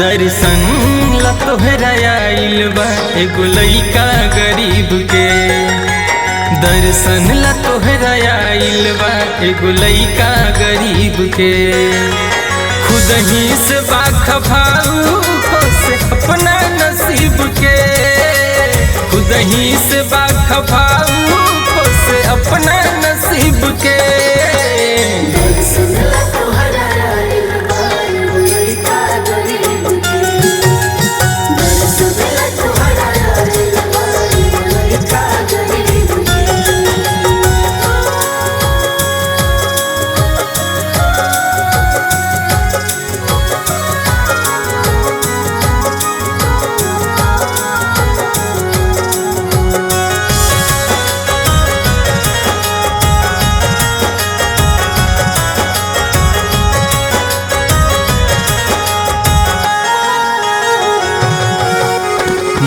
दर्शन ला तोहरा आइल बा एगो लइका गरीब के। दर्शन ला तोहरा आइल बा एगो लइका गरीब के। खुद ही से बाखफाऊ से अपना नसीब के। खुद ही से बाखफाऊ से अपना नसीब के।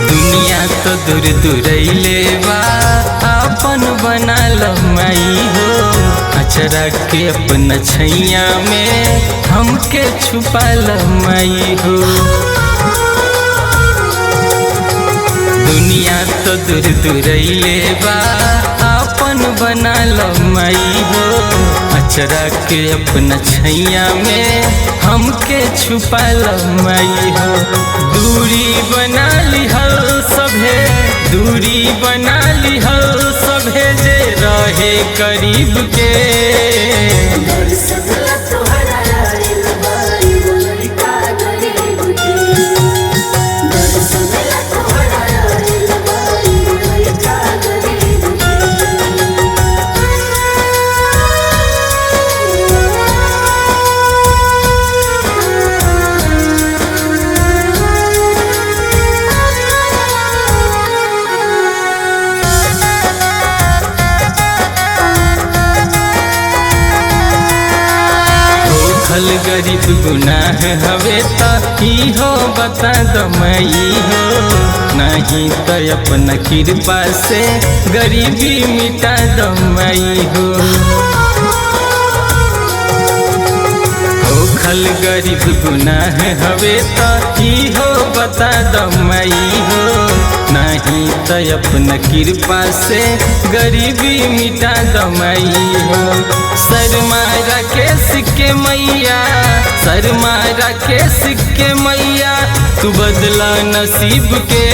दुनिया तो दूर दूरैले बा अपन बना लमाई हो। अचरा के अपना छैया में हमके छुपा लमाई हो। दुनिया तो दूर दूरैले बा अपन बना लमाई हो। अचरा के अपना छैया में हमके छुपा लमाई हो। दूरी बना लिहल सभे, दूरी बना लिहल सभे जे रहे करीब के। गरीब गुनाह हवे ती हो बता दमई हो। नहीं तो अपना कृपा से गरीबी मिटा दमई हो। खल गरीब गुनाह हवे ती हो बता दमई हो। नहीं तो अपना कृपा से गरीबी मिटा दमई हो। शर्मारा के सिक्के मैया, शर्मारा के सिक्के मैया, तू बदला नसीब के।